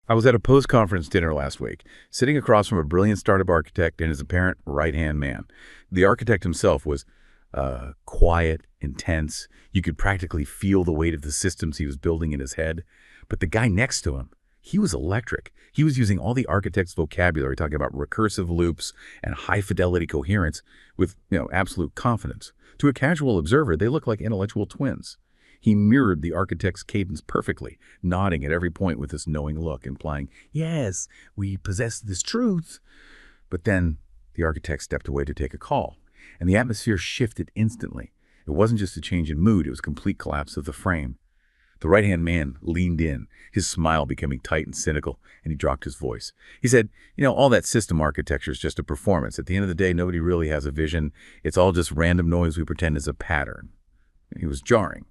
I was at a post-conference dinner last week, sitting across from a brilliant startup architect and his apparent right-hand man. The architect himself was quiet, intense. You could practically feel the weight of the systems he was building in his head. But the guy next to him, he was electric. He was using all the architect's vocabulary, talking about recursive loops and high-fidelity coherence with, absolute confidence. To a casual observer, they looked like intellectual twins. He mirrored the architect's cadence perfectly, nodding at every point with this knowing look, implying, yes, we possess this truth. But then the architect stepped away to take a call, and the atmosphere shifted instantly. It wasn't just a change in mood, it was a complete collapse of the frame. The right-hand man leaned in, his smile becoming tight and cynical, and he dropped his voice. He said, all that system architecture is just a performance. At the end of the day, nobody really has a vision. It's all just random noise we pretend is a pattern. He was jarring.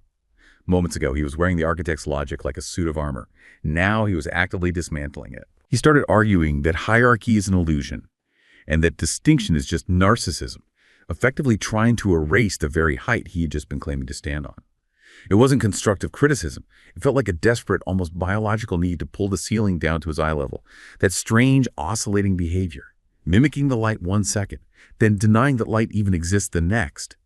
Moments ago, he was wearing the architect's logic like a suit of armor. Now he was actively dismantling it. He started arguing that hierarchy is an illusion and that distinction is just narcissism, effectively trying to erase the very height he had just been claiming to stand on. It wasn't constructive criticism. It felt like a desperate, almost biological need to pull the ceiling down to his eye level. That strange, oscillating behavior, mimicking the light 1 second, then denying that light even exists the next.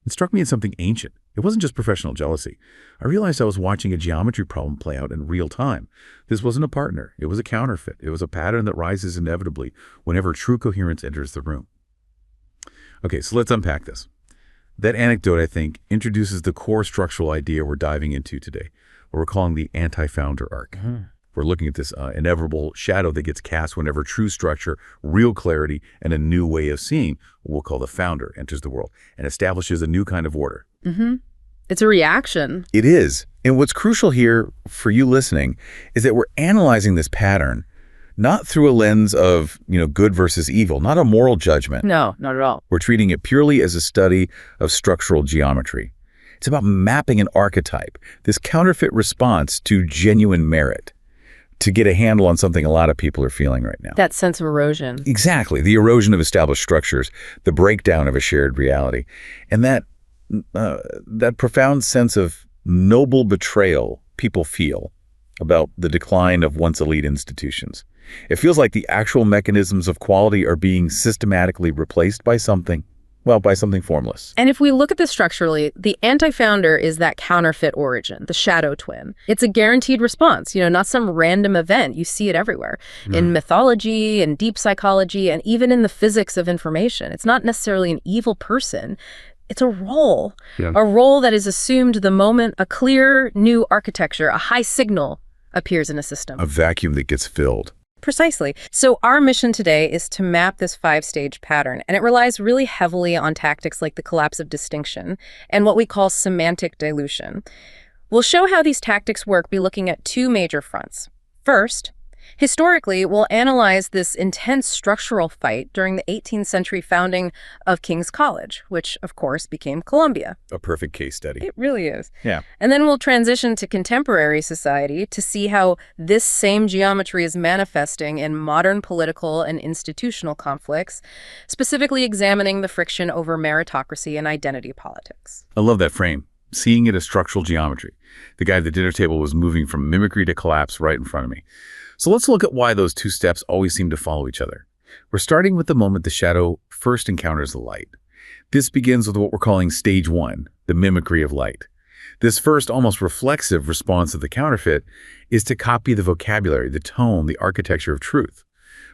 It struck me as something ancient. It wasn't just professional jealousy. I realized I was watching a geometry problem play out in real time. This wasn't a partner. It was a counterfeit. It was a pattern that rises inevitably whenever true coherence enters the room. Okay, so let's unpack this. That anecdote, I think, introduces the core structural idea we're diving into today, what we're calling the anti-founder arc. We're looking at this inevitable shadow that gets cast whenever true structure, real clarity, and a new way of seeing, what we'll call the founder, enters the world and establishes a new kind of order. It's a reaction. It is. And what's crucial here for you listening is that we're analyzing this pattern not through a lens of, good versus evil, not a moral judgment. No, not at all. We're treating it purely as a study of structural geometry. It's about mapping an archetype, this counterfeit response to genuine merit, to get a handle on something a lot of people are feeling right now. That sense of erosion. Exactly. The erosion of established structures, the breakdown of a shared reality, and that profound sense of noble betrayal people feel about the decline of once elite institutions. It feels like the actual mechanisms of quality are being systematically replaced by something formless. And if we look at this structurally, the anti-founder is that counterfeit origin, the shadow twin. It's a guaranteed response, not some random event. You see it everywhere. In mythology and deep psychology and even in the physics of information. It's not necessarily an evil person. It's a role that is assumed the moment a clear new architecture, a high signal, appears in a system. A vacuum that gets filled. Precisely. So our mission today is to map this 5-stage pattern, and it relies really heavily on tactics like the collapse of distinction and what we call semantic dilution. We'll show how these tactics work by looking at 2 major fronts. First, historically, we'll analyze this intense structural fight during the 18th century founding of King's College, which, of course, became Columbia. A perfect case study. It really is. Yeah. And then we'll transition to contemporary society to see how this same geometry is manifesting in modern political and institutional conflicts, specifically examining the friction over meritocracy and identity politics. I love that frame. Seeing it as structural geometry. The guy at the dinner table was moving from mimicry to collapse right in front of me. So let's look at why those 2 steps always seem to follow each other. We're starting with the moment the shadow first encounters the light. This begins with what we're calling stage 1, the mimicry of light. This first, almost reflexive response of the counterfeit is to copy the vocabulary, the tone, the architecture of truth.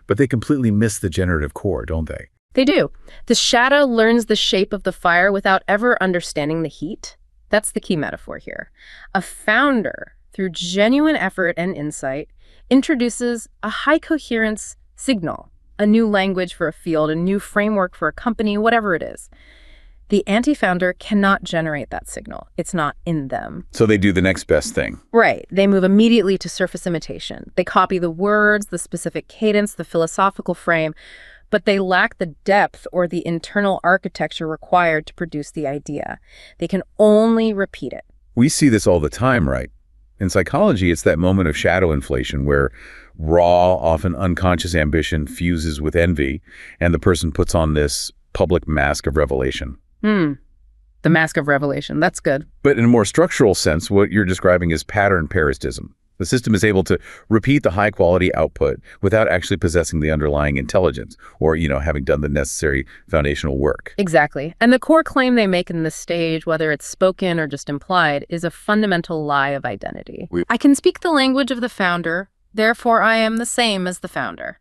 But they completely miss the generative core, don't they? They do. The shadow learns the shape of the fire without ever understanding the heat. That's the key metaphor here. A founder, through genuine effort and insight, introduces a high-coherence signal, a new language for a field, a new framework for a company, whatever it is. The anti-founder cannot generate that signal. It's not in them. So they do the next best thing. Right. They move immediately to surface imitation. They copy the words, the specific cadence, the philosophical frame, but they lack the depth or the internal architecture required to produce the idea. They can only repeat it. We see this all the time, right? In psychology, it's that moment of shadow inflation where raw, often unconscious ambition fuses with envy, and the person puts on this public mask of revelation. The mask of revelation. That's good. But in a more structural sense, what you're describing is pattern parasitism. The system is able to repeat the high-quality output without actually possessing the underlying intelligence or, having done the necessary foundational work. Exactly. And the core claim they make in this stage, whether it's spoken or just implied, is a fundamental lie of identity. I can speak the language of the founder, therefore I am the same as the founder.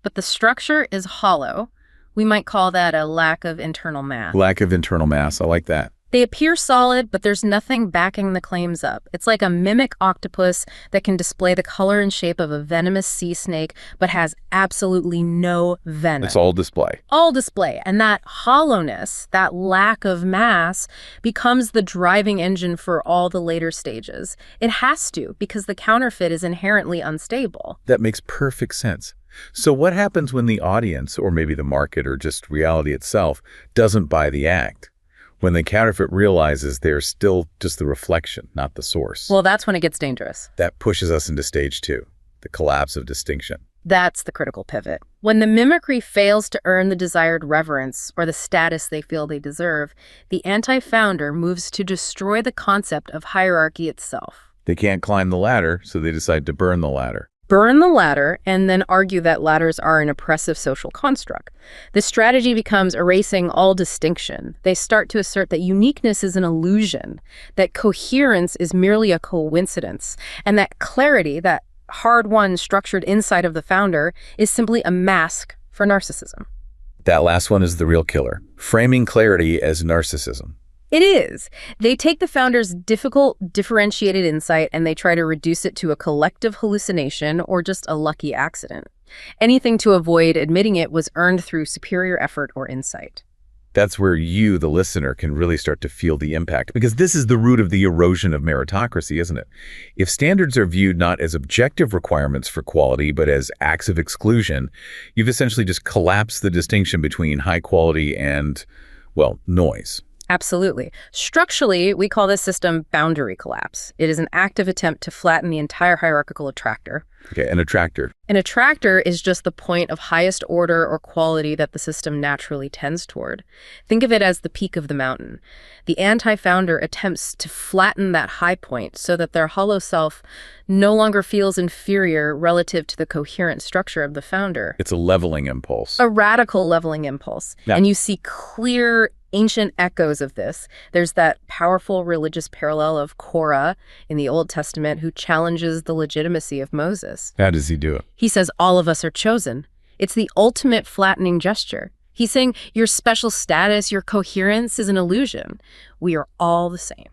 But the structure is hollow. We might call that a lack of internal mass. Lack of internal mass. I like that. They appear solid, but there's nothing backing the claims up. It's like a mimic octopus that can display the color and shape of a venomous sea snake, but has absolutely no venom. It's all display. All display. And that hollowness, that lack of mass, becomes the driving engine for all the later stages. It has to, because the counterfeit is inherently unstable. That makes perfect sense. So what happens when the audience, or maybe the market, or just reality itself, doesn't buy the act? When the counterfeit realizes they're still just the reflection, not the source. Well, that's when it gets dangerous. That pushes us into stage 2, the collapse of distinction. That's the critical pivot. When the mimicry fails to earn the desired reverence or the status they feel they deserve, the anti-founder moves to destroy the concept of hierarchy itself. They can't climb the ladder, so they decide to burn the ladder. Burn the ladder, and then argue that ladders are an oppressive social construct. The strategy becomes erasing all distinction. They start to assert that uniqueness is an illusion, that coherence is merely a coincidence, and that clarity, that hard-won structured inside of the founder, is simply a mask for narcissism. That last one is the real killer, framing clarity as narcissism. It is. They take the founder's difficult, differentiated insight and they try to reduce it to a collective hallucination or just a lucky accident. Anything to avoid admitting it was earned through superior effort or insight. That's where you, the listener, can really start to feel the impact, because this is the root of the erosion of meritocracy, isn't it? If standards are viewed not as objective requirements for quality, but as acts of exclusion, you've essentially just collapsed the distinction between high quality and, well, noise. Absolutely. Structurally, we call this system boundary collapse. It is an active attempt to flatten the entire hierarchical attractor. Okay, an attractor. An attractor is just the point of highest order or quality that the system naturally tends toward. Think of it as the peak of the mountain. The anti-founder attempts to flatten that high point so that their hollow self no longer feels inferior relative to the coherent structure of the founder. It's a leveling impulse. A radical leveling impulse. Yeah. And you see clear ancient echoes of this. There's that powerful religious parallel of Korah in the Old Testament who challenges the legitimacy of Moses. How does he do it? He says, all of us are chosen. It's the ultimate flattening gesture. He's saying your special status, your coherence is an illusion. We are all the same.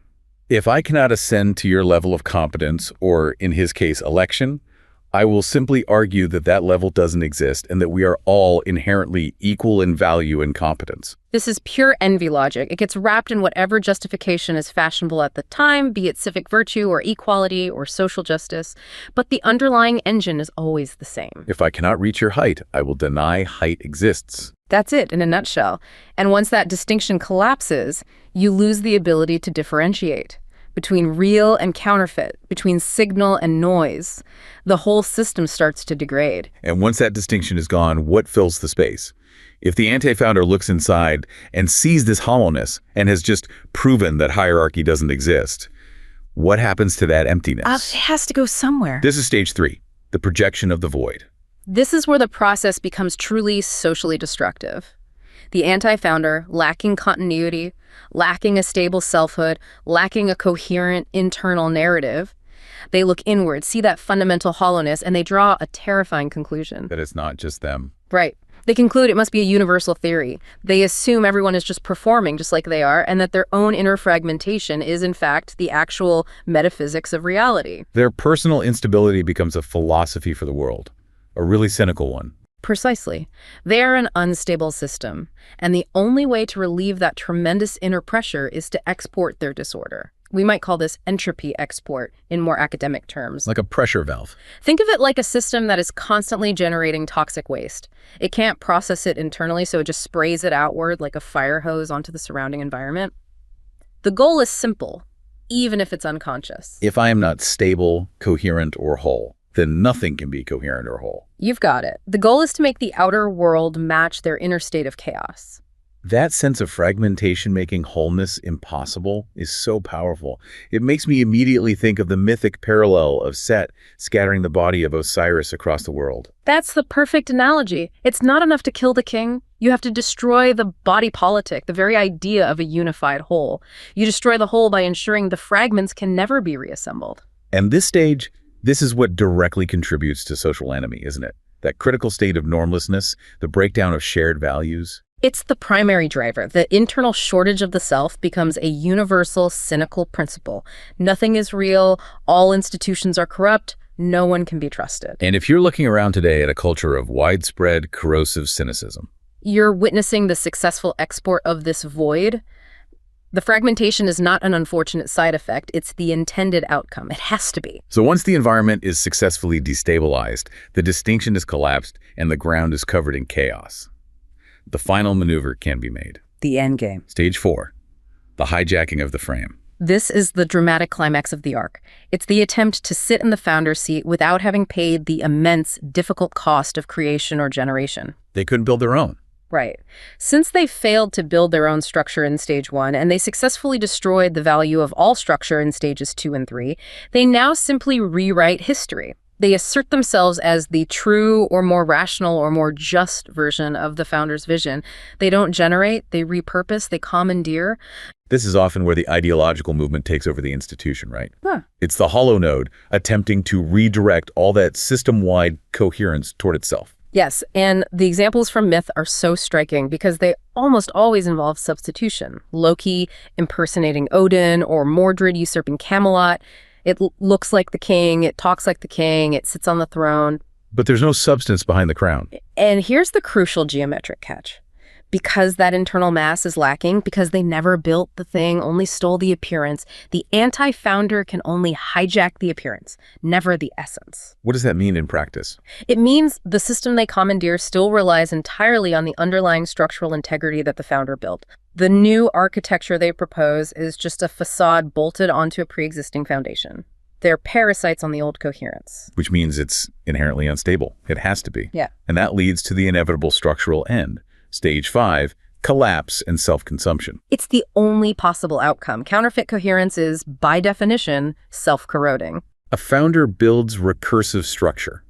If I cannot ascend to your level of competence, or in his case, election, I will simply argue that that level doesn't exist and that we are all inherently equal in value and competence. This is pure envy logic. It gets wrapped in whatever justification is fashionable at the time, be it civic virtue or equality or social justice, but the underlying engine is always the same. If I cannot reach your height, I will deny height exists. That's it in a nutshell. And once that distinction collapses, you lose the ability to differentiate between real and counterfeit, between signal and noise. The whole system starts to degrade. And once that distinction is gone, what fills the space? If the anti-founder looks inside and sees this hollowness and has just proven that hierarchy doesn't exist, what happens to that emptiness? It has to go somewhere. This is stage 3, the projection of the void. This is where the process becomes truly socially destructive. The anti-founder, lacking continuity, lacking a stable selfhood, lacking a coherent internal narrative, they look inward, see that fundamental hollowness, and they draw a terrifying conclusion. That it's not just them. Right. They conclude it must be a universal theory. They assume everyone is just performing just like they are, and that their own inner fragmentation is, in fact, the actual metaphysics of reality. Their personal instability becomes a philosophy for the world, a really cynical one. Precisely. They are an unstable system, and the only way to relieve that tremendous inner pressure is to export their disorder. We might call this entropy export in more academic terms. Like a pressure valve. Think of it like a system that is constantly generating toxic waste. It can't process it internally, so it just sprays it outward like a fire hose onto the surrounding environment. The goal is simple, even if it's unconscious. If I am not stable, coherent, or whole, then nothing can be coherent or whole. You've got it. The goal is to make the outer world match their inner state of chaos. That sense of fragmentation making wholeness impossible is so powerful. It makes me immediately think of the mythic parallel of Set scattering the body of Osiris across the world. That's the perfect analogy. It's not enough to kill the king. You have to destroy the body politic, the very idea of a unified whole. You destroy the whole by ensuring the fragments can never be reassembled. And this stage, this is what directly contributes to social anomie, isn't it? That critical state of normlessness, the breakdown of shared values. It's the primary driver. The internal shortage of the self becomes a universal, cynical principle. Nothing is real. All institutions are corrupt. No one can be trusted. And if you're looking around today at a culture of widespread corrosive cynicism, you're witnessing the successful export of this void. The fragmentation is not an unfortunate side effect. It's the intended outcome. It has to be. So once the environment is successfully destabilized, the distinction is collapsed, and the ground is covered in chaos, the final maneuver can be made. The end game. Stage 4, the hijacking of the frame. This is the dramatic climax of the arc. It's the attempt to sit in the founder's seat without having paid the immense, difficult cost of creation or generation. They couldn't build their own. Right. Since they failed to build their own structure in stage 1, and they successfully destroyed the value of all structure in stages 2 and 3, they now simply rewrite history. They assert themselves as the true or more rational or more just version of the founder's vision. They don't generate, they repurpose, they commandeer. This is often where the ideological movement takes over the institution, right? Huh. It's the hollow node attempting to redirect all that system-wide coherence toward itself. Yes, and the examples from myth are so striking because they almost always involve substitution. Loki impersonating Odin, or Mordred usurping Camelot. It looks like the king, it talks like the king, it sits on the throne. But there's no substance behind the crown. And here's the crucial geometric catch. Because that internal mass is lacking, because they never built the thing, only stole the appearance, the anti-founder can only hijack the appearance, never the essence. What does that mean in practice? It means the system they commandeer still relies entirely on the underlying structural integrity that the founder built. The new architecture they propose is just a facade bolted onto a pre-existing foundation. They're parasites on the old coherence. Which means it's inherently unstable. It has to be. Yeah. And that leads to the inevitable structural end. Stage 5, collapse and self-consumption. It's the only possible outcome. Counterfeit coherence is, by definition, self-corroding. A founder builds recursive structure,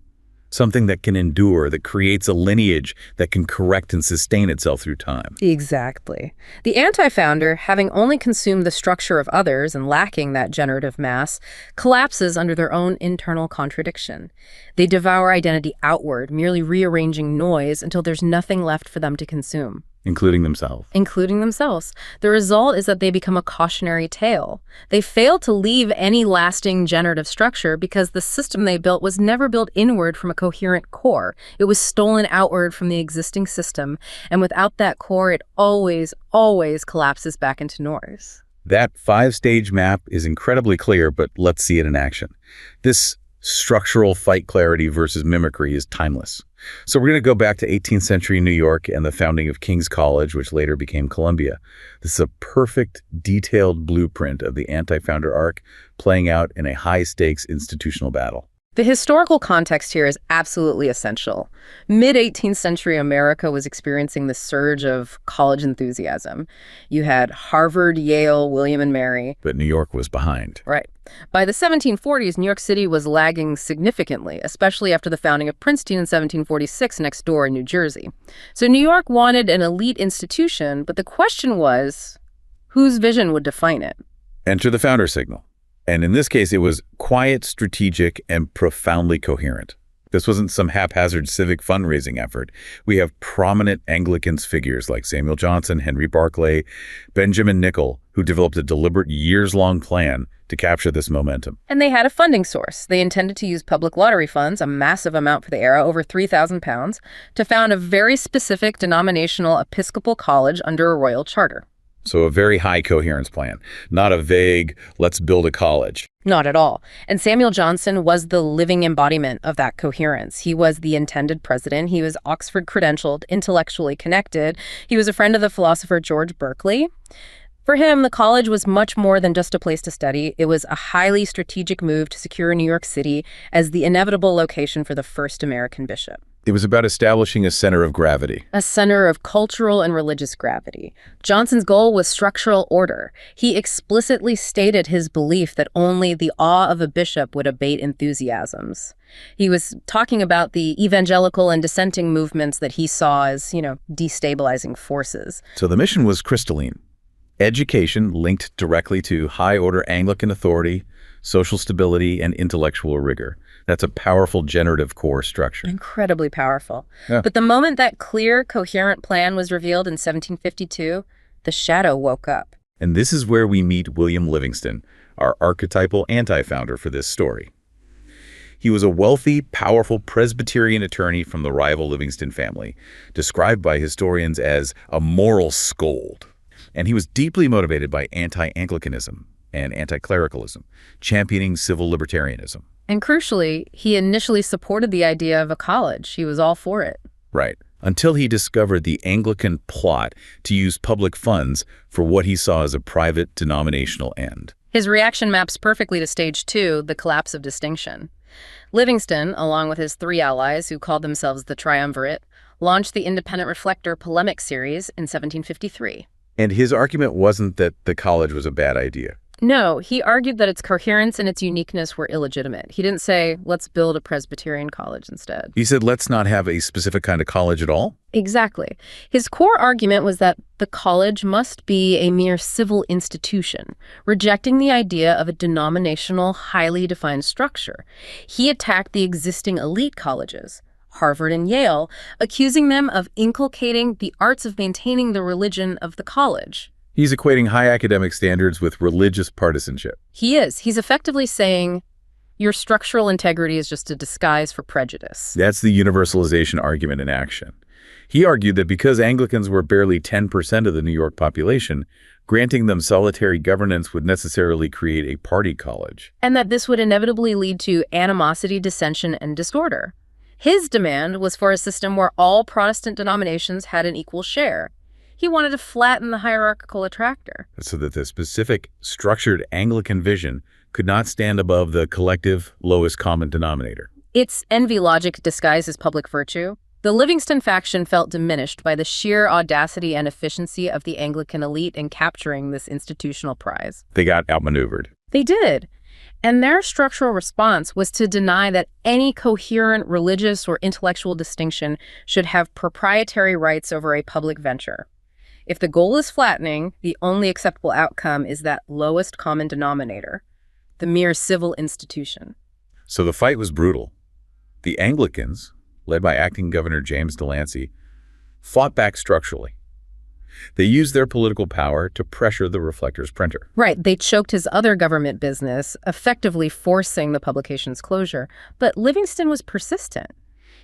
something that can endure, that creates a lineage that can correct and sustain itself through time. Exactly. The anti-founder, having only consumed the structure of others and lacking that generative mass, collapses under their own internal contradiction. They devour identity outward, merely rearranging noise until there's nothing left for them to consume. Including themselves. Including themselves. The result is that they become a cautionary tale. They fail to leave any lasting generative structure because the system they built was never built inward from a coherent core. It was stolen outward from the existing system, and without that core, it always, always collapses back into noise. That 5-stage map is incredibly clear, but let's see it in action. This structural fight clarity versus mimicry is timeless. So we're going to go back to 18th century New York and the founding of King's College, which later became Columbia. This is a perfect, detailed blueprint of the anti-founder arc playing out in a high-stakes institutional battle. The historical context here is absolutely essential. Mid-18th century America was experiencing the surge of college enthusiasm. You had Harvard, Yale, William and Mary. But New York was behind. Right. By the 1740s, New York City was lagging significantly, especially after the founding of Princeton in 1746 next door in New Jersey. So New York wanted an elite institution, but the question was, whose vision would define it? Enter the founder signal. And in this case, it was quiet, strategic, and profoundly coherent. This wasn't some haphazard civic fundraising effort. We have prominent Anglican figures like Samuel Johnson, Henry Barclay, Benjamin Nicol, who developed a deliberate years-long plan to capture this momentum. And they had a funding source. They intended to use public lottery funds, a massive amount for the era, over 3,000 pounds, to found a very specific denominational Episcopal college under a royal charter. So a very high coherence plan, not a vague, let's build a college. Not at all. And Samuel Johnson was the living embodiment of that coherence. He was the intended president. He was Oxford credentialed, intellectually connected. He was a friend of the philosopher George Berkeley. For him, the college was much more than just a place to study. It was a highly strategic move to secure New York City as the inevitable location for the first American bishop. It was about establishing a center of gravity. A center of cultural and religious gravity. Johnson's goal was structural order. He explicitly stated his belief that only the awe of a bishop would abate enthusiasms. He was talking about the evangelical and dissenting movements that he saw as, destabilizing forces. So the mission was crystalline. Education linked directly to high-order Anglican authority, social stability, and intellectual rigor. That's a powerful generative core structure. Incredibly powerful. Yeah. But the moment that clear, coherent plan was revealed in 1752, the shadow woke up. And this is where we meet William Livingston, our archetypal anti-founder for this story. He was a wealthy, powerful Presbyterian attorney from the rival Livingston family, described by historians as a moral scold. And he was deeply motivated by anti-Anglicanism and anti-clericalism, championing civil libertarianism. And crucially, he initially supported the idea of a college. He was all for it. Right. Until he discovered the Anglican plot to use public funds for what he saw as a private denominational end. His reaction maps perfectly to stage 2, the collapse of distinction. Livingston, along with his 3 allies who called themselves the Triumvirate, launched the Independent Reflector polemic series in 1753. And his argument wasn't that the college was a bad idea. No, he argued that its coherence and its uniqueness were illegitimate. He didn't say, let's build a Presbyterian college instead. He said, let's not have a specific kind of college at all? Exactly. His core argument was that the college must be a mere civil institution, rejecting the idea of a denominational, highly defined structure. He attacked the existing elite colleges, Harvard and Yale, accusing them of inculcating the arts of maintaining the religion of the college. He's equating high academic standards with religious partisanship. He is. He's effectively saying, your structural integrity is just a disguise for prejudice. That's the universalization argument in action. He argued that because Anglicans were barely 10% of the New York population, granting them solitary governance would necessarily create a party college. And that this would inevitably lead to animosity, dissension, and disorder. His demand was for a system where all Protestant denominations had an equal share. He wanted to flatten the hierarchical attractor. So that the specific, structured Anglican vision could not stand above the collective lowest common denominator. It's envy logic disguised as public virtue. The Livingston faction felt diminished by the sheer audacity and efficiency of the Anglican elite in capturing this institutional prize. They got outmaneuvered. They did. And their structural response was to deny that any coherent religious or intellectual distinction should have proprietary rights over a public venture. If the goal is flattening, the only acceptable outcome is that lowest common denominator, the mere civil institution. So the fight was brutal. The Anglicans, led by acting Governor James Delancey, fought back structurally. They used their political power to pressure the Reflector's printer. Right, they choked his other government business, effectively forcing the publication's closure. But Livingston was persistent.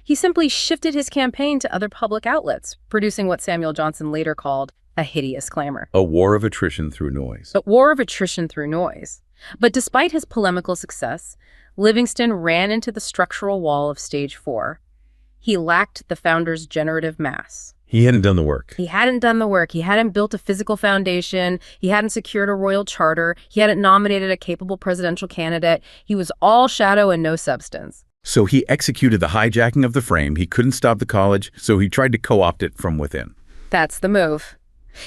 He simply shifted his campaign to other public outlets, producing what Samuel Johnson later called a hideous clamor. A war of attrition through noise. A war of attrition through noise. But despite his polemical success, Livingston ran into the structural wall of stage 4. He lacked the founder's generative mass. He hadn't done the work. He hadn't done the work. He hadn't built a physical foundation. He hadn't secured a royal charter. He hadn't nominated a capable presidential candidate. He was all shadow and no substance. So he executed the hijacking of the frame. He couldn't stop the college, so he tried to co-opt it from within. That's the move.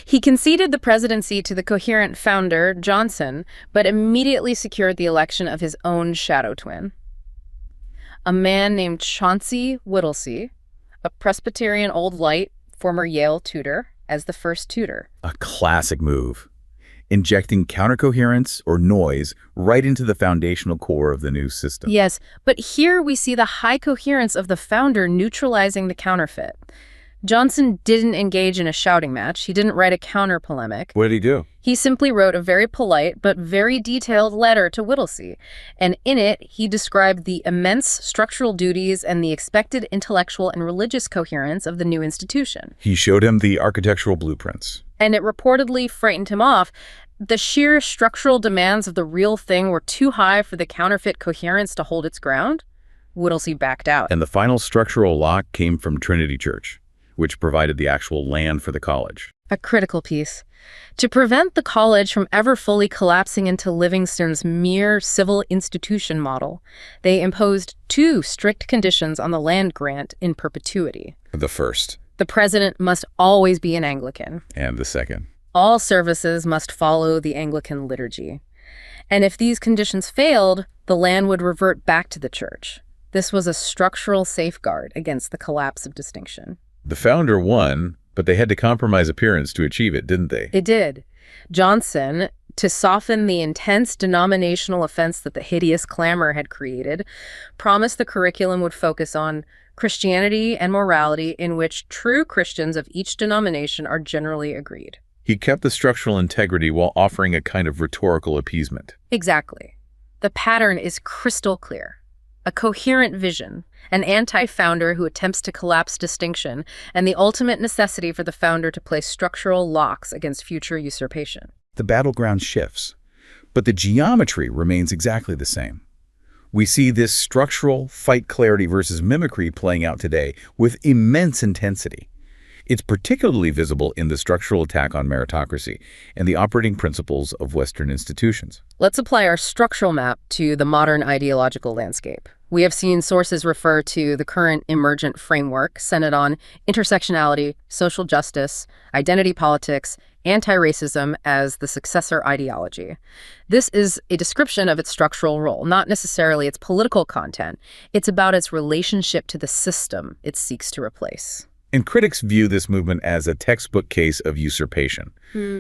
He conceded the presidency to the coherent founder, Johnson, but immediately secured the election of his own shadow twin. A man named Chauncey Whittlesey, a Presbyterian Old Light, former Yale tutor, as the first tutor. A classic move. Injecting countercoherence or noise right into the foundational core of the new system. Yes, but here we see the high coherence of the founder neutralizing the counterfeit. Johnson didn't engage in a shouting match. He didn't write a counter-polemic. What did he do? He simply wrote a very polite but very detailed letter to Whittlesey, and in it, he described the immense structural duties and the expected intellectual and religious coherence of the new institution. He showed him the architectural blueprints. And it reportedly frightened him off. The sheer structural demands of the real thing were too high for the counterfeit coherence to hold its ground. Whittlesey backed out. And the final structural lock came from Trinity Church. which provided the actual land for the college. A critical piece. To prevent the college from ever fully collapsing into Livingston's mere civil institution model, they imposed two strict conditions on the land grant in perpetuity. The first. The president must always be an Anglican. And the second. All services must follow the Anglican liturgy. And if these conditions failed, the land would revert back to the church. This was a structural safeguard against the collapse of distinction. The founder won, but they had to compromise appearance to achieve it, didn't they? It did. Johnson, to soften the intense denominational offense that the hideous clamor had created, promised the curriculum would focus on Christianity and morality in which true Christians of each denomination are generally agreed. He kept the structural integrity while offering a kind of rhetorical appeasement. Exactly. The pattern is crystal clear. A coherent vision, an anti-founder who attempts to collapse distinction, and the ultimate necessity for the founder to place structural locks against future usurpation. The battleground shifts, but the geometry remains exactly the same. We see this structural fight clarity versus mimicry playing out today with immense intensity. It's particularly visible in the structural attack on meritocracy and the operating principles of Western institutions. Let's apply our structural map to the modern ideological landscape. We have seen sources refer to the current emergent framework centered on intersectionality, social justice, identity politics, anti-racism as the successor ideology. This is a description of its structural role, not necessarily its political content. It's about its relationship to the system it seeks to replace. And critics view this movement as a textbook case of usurpation.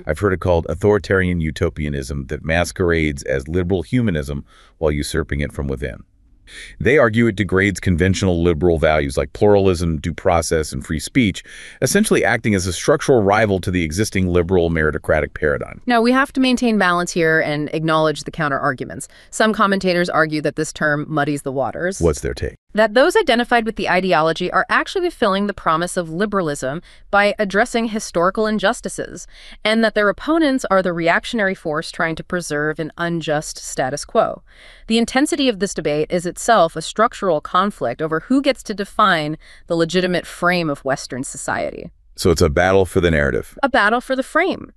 I've heard it called authoritarian utopianism that masquerades as liberal humanism while usurping it from within. They argue it degrades conventional liberal values like pluralism, due process, and free speech, essentially acting as a structural rival to the existing liberal meritocratic paradigm. Now, we have to maintain balance here and acknowledge the counter-arguments. Some commentators argue that this term muddies the waters. What's their take? That those identified with the ideology are actually fulfilling the promise of liberalism by addressing historical injustices, and that their opponents are the reactionary force trying to preserve an unjust status quo. The intensity of this debate is itself a structural conflict over who gets to define the legitimate frame of Western society. So it's a battle for the narrative. A battle for the frame.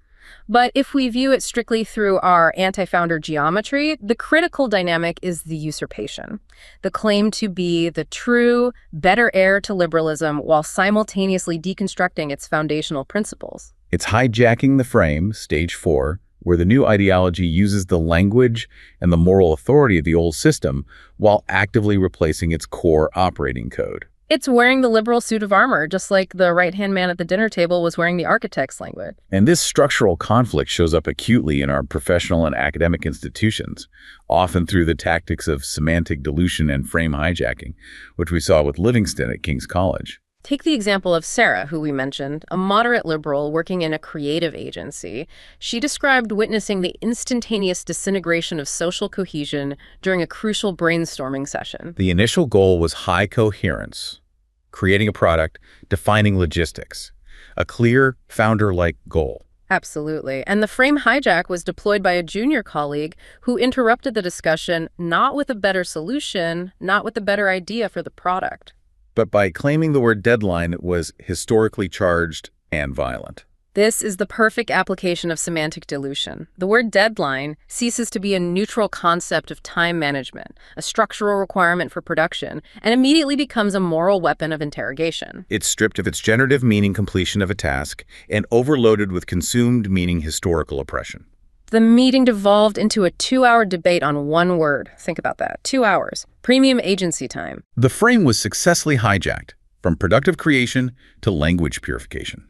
But if we view it strictly through our anti-founder geometry, the critical dynamic is the usurpation, the claim to be the true, better heir to liberalism while simultaneously deconstructing its foundational principles. It's hijacking the frame, stage 4, where the new ideology uses the language and the moral authority of the old system while actively replacing its core operating code. It's wearing the liberal suit of armor, just like the right-hand man at the dinner table was wearing the architect's language. And this structural conflict shows up acutely in our professional and academic institutions, often through the tactics of semantic dilution and frame hijacking, which we saw with Livingston at King's College. Take the example of Sarah, who we mentioned, a moderate liberal working in a creative agency. She described witnessing the instantaneous disintegration of social cohesion during a crucial brainstorming session. The initial goal was high coherence, creating a product, defining logistics, a clear, founder-like goal. Absolutely. And the frame hijack was deployed by a junior colleague who interrupted the discussion not with a better solution, not with a better idea for the product, but by claiming the word deadline was historically charged and violent. This is the perfect application of semantic dilution. The word deadline ceases to be a neutral concept of time management, a structural requirement for production, and immediately becomes a moral weapon of interrogation. It's stripped of its generative meaning completion of a task and overloaded with consumed meaning historical oppression. The meeting devolved into a 2-hour debate on one word. Think about that. 2 hours. Premium agency time. The frame was successfully hijacked, from productive creation to language purification.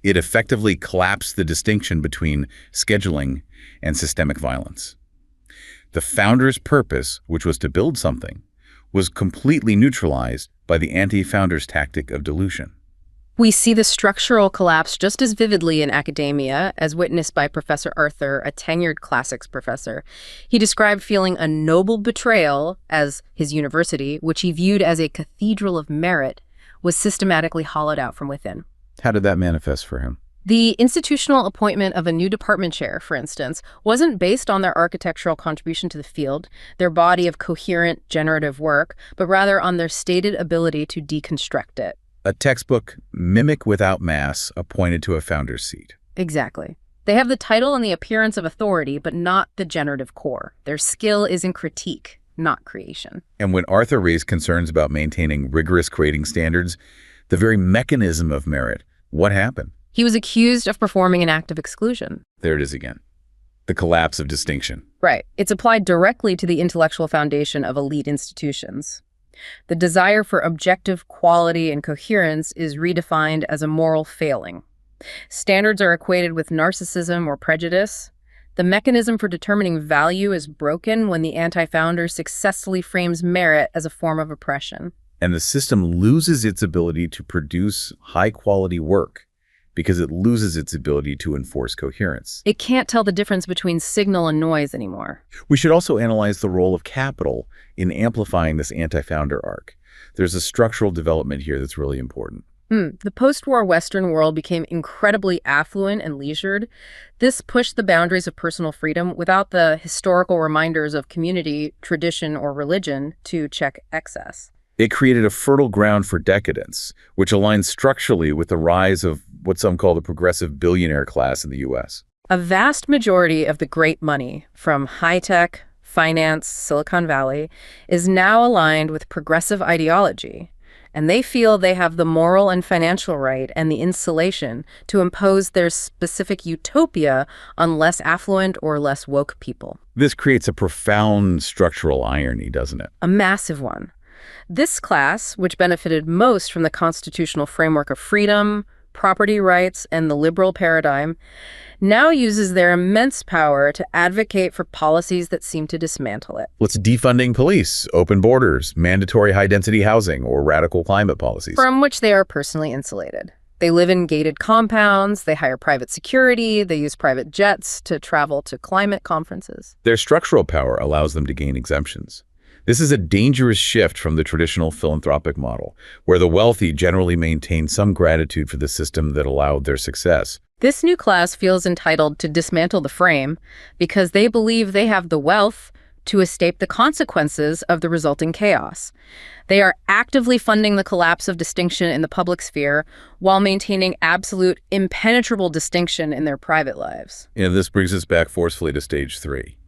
It effectively collapsed the distinction between scheduling and systemic violence. The founder's purpose, which was to build something, was completely neutralized by the anti-founder's tactic of dilution. We see the structural collapse just as vividly in academia, as witnessed by Professor Arthur, a tenured classics professor. He described feeling a noble betrayal as his university, which he viewed as a cathedral of merit, was systematically hollowed out from within. How did that manifest for him? The institutional appointment of a new department chair, for instance, wasn't based on their architectural contribution to the field, their body of coherent generative work, but rather on their stated ability to deconstruct it. A textbook mimic without mass appointed to a founder's seat. Exactly. They have the title and the appearance of authority, but not the generative core. Their skill is in critique, not creation. And when Arthur raised concerns about maintaining rigorous grading standards, the very mechanism of merit, what happened? He was accused of performing an act of exclusion. There it is again. The collapse of distinction. Right. It's applied directly to the intellectual foundation of elite institutions. The desire for objective quality and coherence is redefined as a moral failing. Standards are equated with narcissism or prejudice. The mechanism for determining value is broken when the anti-founder successfully frames merit as a form of oppression. And the system loses its ability to produce high-quality work because it loses its ability to enforce coherence. It can't tell the difference between signal and noise anymore. We should also analyze the role of capital in amplifying this anti-founder arc. There's a structural development here that's really important. The post-war Western world became incredibly affluent and leisured. This pushed the boundaries of personal freedom without the historical reminders of community, tradition, or religion to check excess. It created a fertile ground for decadence, which aligns structurally with the rise of what some call the progressive billionaire class in the U.S. A vast majority of the great money from high-tech, finance, Silicon Valley, is now aligned with progressive ideology. And they feel they have the moral and financial right and the insulation to impose their specific utopia on less affluent or less woke people. This creates a profound structural irony, doesn't it? A massive one. This class, which benefited most from the constitutional framework of freedom, property rights, and the liberal paradigm, now uses their immense power to advocate for policies that seem to dismantle it. Let's defunding police, open borders, mandatory high-density housing, or radical climate policies. From which they are personally insulated. They live in gated compounds, they hire private security, they use private jets to travel to climate conferences. Their structural power allows them to gain exemptions. This is a dangerous shift from the traditional philanthropic model, where the wealthy generally maintain some gratitude for the system that allowed their success. This new class feels entitled to dismantle the frame because they believe they have the wealth to escape the consequences of the resulting chaos. They are actively funding the collapse of distinction in the public sphere while maintaining absolute, impenetrable distinction in their private lives. This brings us back forcefully to stage 3.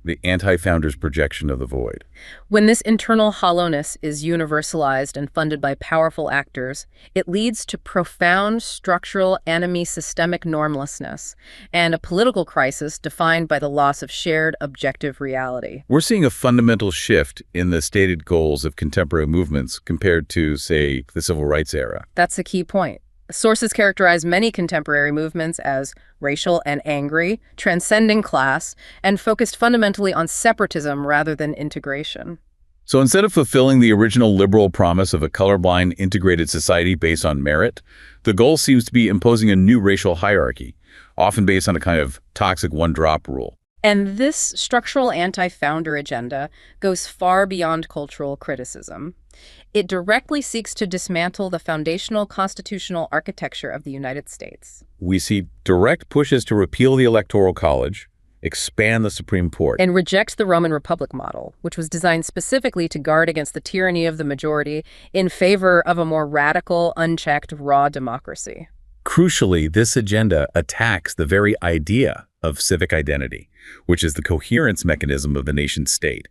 The anti-founder's projection of the void. When this internal hollowness is universalized and funded by powerful actors, it leads to profound structural anomie systemic normlessness and a political crisis defined by the loss of shared objective reality. We're seeing a fundamental shift in the stated goals of contemporary movements compared to, say, the civil rights era. That's a key point. Sources characterize many contemporary movements as racial and angry, transcending class, and focused fundamentally on separatism rather than integration. So instead of fulfilling the original liberal promise of a colorblind, integrated society based on merit, the goal seems to be imposing a new racial hierarchy, often based on a kind of toxic one-drop rule. And this structural anti-founder agenda goes far beyond cultural criticism. It directly seeks to dismantle the foundational constitutional architecture of the United States. We see direct pushes to repeal the Electoral College, expand the Supreme Court, and reject the Roman Republic model, which was designed specifically to guard against the tyranny of the majority in favor of a more radical, unchecked, raw democracy. Crucially, this agenda attacks the very idea of civic identity, which is the coherence mechanism of the nation state.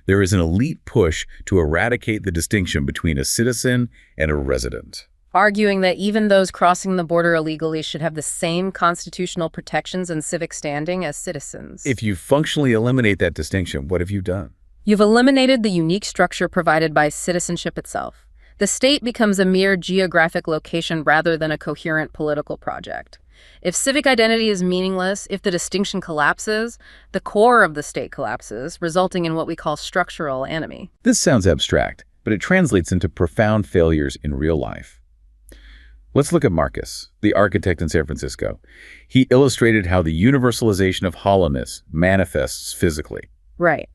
There is an elite push to eradicate the distinction between a citizen and a resident, arguing that even those crossing the border illegally should have the same constitutional protections and civic standing as citizens. If you functionally eliminate that distinction, what have you done? You've eliminated the unique structure provided by citizenship itself. The state becomes a mere geographic location rather than a coherent political project. If civic identity is meaningless, if the distinction collapses, the core of the state collapses, resulting in what we call structural anomie. This sounds abstract, but it translates into profound failures in real life. Let's look at Marcus, the architect in San Francisco. He illustrated how the universalization of hollowness manifests physically. Right.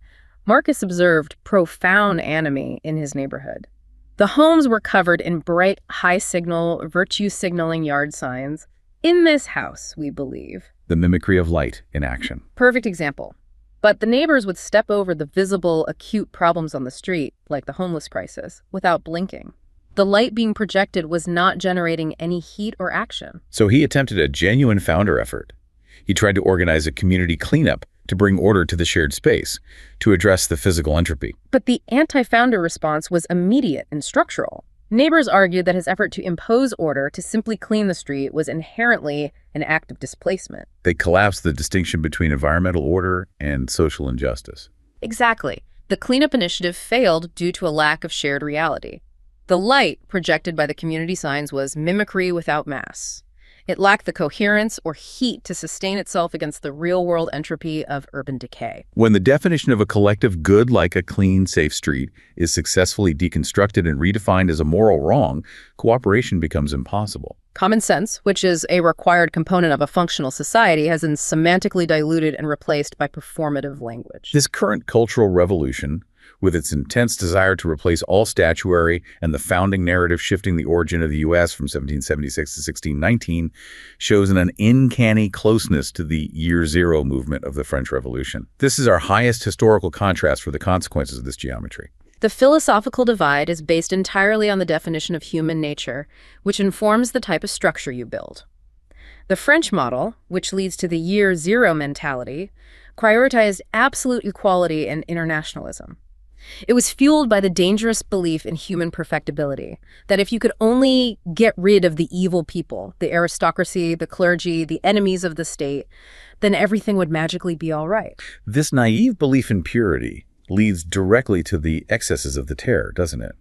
Marcus observed profound anomie in his neighborhood. The homes were covered in bright, high-signal, virtue-signaling yard signs. In this house, we believe. The mimicry of light in action. Perfect example. But the neighbors would step over the visible, acute problems on the street, like the homeless crisis, without blinking. The light being projected was not generating any heat or action. So he attempted a genuine founder effort. He tried to organize a community cleanup to bring order to the shared space, to address the physical entropy. But the anti-founder response was immediate and structural. Neighbors argued that his effort to impose order, to simply clean the street, was inherently an act of displacement. They collapsed the distinction between environmental order and social injustice. Exactly. The cleanup initiative failed due to a lack of shared reality. The light projected by the community signs was mimicry without mass. It lacked the coherence or heat to sustain itself against the real-world entropy of urban decay. When the definition of a collective good like a clean, safe street is successfully deconstructed and redefined as a moral wrong, cooperation becomes impossible. Common sense, which is a required component of a functional society, has been semantically diluted and replaced by performative language. This current cultural revolution, with its intense desire to replace all statuary and the founding narrative shifting the origin of the U.S. from 1776 to 1619, shows an uncanny closeness to the Year Zero movement of the French Revolution. This is our highest historical contrast for the consequences of this geometry. The philosophical divide is based entirely on the definition of human nature, which informs the type of structure you build. The French model, which leads to the Year Zero mentality, prioritized absolute equality and internationalism. It was fueled by the dangerous belief in human perfectibility, that if you could only get rid of the evil people, the aristocracy, the clergy, the enemies of the state, then everything would magically be all right. This naive belief in purity leads directly to the excesses of the terror, doesn't it?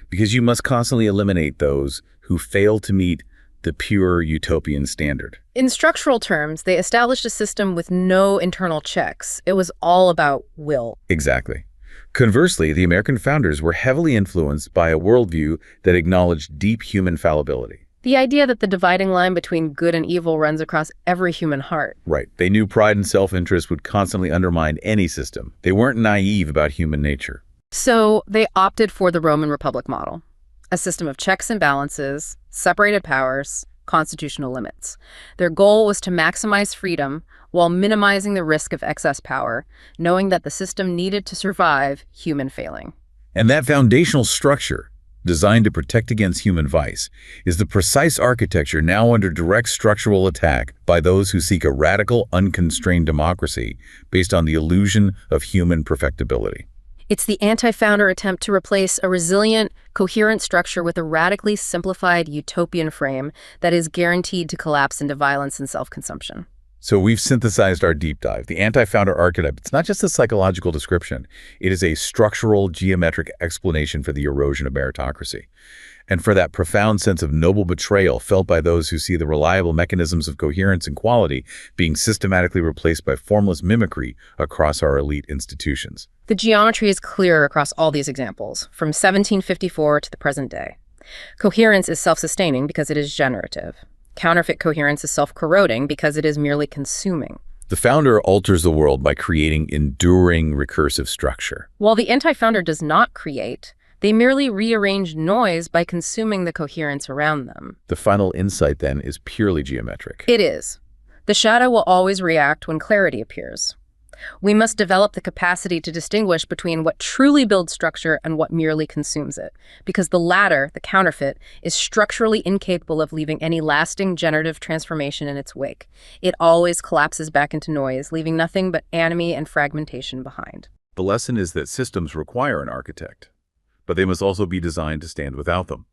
Because you must constantly eliminate those who fail to meet the pure utopian standard. In structural terms, they established a system with no internal checks. It was all about will. Exactly. Conversely, the American founders were heavily influenced by a worldview that acknowledged deep human fallibility. The idea that the dividing line between good and evil runs across every human heart. Right. They knew pride and self-interest would constantly undermine any system. They weren't naive about human nature. So they opted for the Roman Republic model, a system of checks and balances, separated powers, constitutional limits. Their goal was to maximize freedom while minimizing the risk of excess power, knowing that the system needed to survive human failing. And that foundational structure, designed to protect against human vice, is the precise architecture now under direct structural attack by those who seek a radical, unconstrained democracy based on the illusion of human perfectibility. It's the anti-founder attempt to replace a resilient, coherent structure with a radically simplified utopian frame that is guaranteed to collapse into violence and self-consumption. So we've synthesized our deep dive. The anti-founder archetype, it's not just a psychological description. It is a structural, geometric explanation for the erosion of meritocracy, and for that profound sense of noble betrayal felt by those who see the reliable mechanisms of coherence and quality being systematically replaced by formless mimicry across our elite institutions. The geometry is clear across all these examples, from 1754 to the present day. Coherence is self-sustaining because it is generative. Counterfeit coherence is self-corroding because it is merely consuming. The founder alters the world by creating enduring recursive structure. While the anti-founder does not create, they merely rearrange noise by consuming the coherence around them. The final insight, then, is purely geometric. It is. The shadow will always react when clarity appears. We must develop the capacity to distinguish between what truly builds structure and what merely consumes it, because the latter, the counterfeit, is structurally incapable of leaving any lasting generative transformation in its wake. It always collapses back into noise, leaving nothing but anomie and fragmentation behind. The lesson is that systems require an architect, but they must also be designed to stand without them.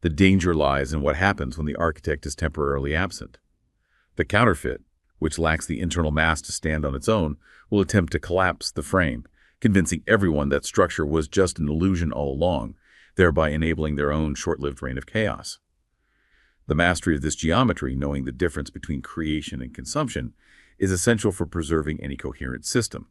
The danger lies in what happens when the architect is temporarily absent. The counterfeit, which lacks the internal mass to stand on its own, will attempt to collapse the frame, convincing everyone that structure was just an illusion all along, thereby enabling their own short-lived reign of chaos. The mastery of this geometry, knowing the difference between creation and consumption, is essential for preserving any coherent system.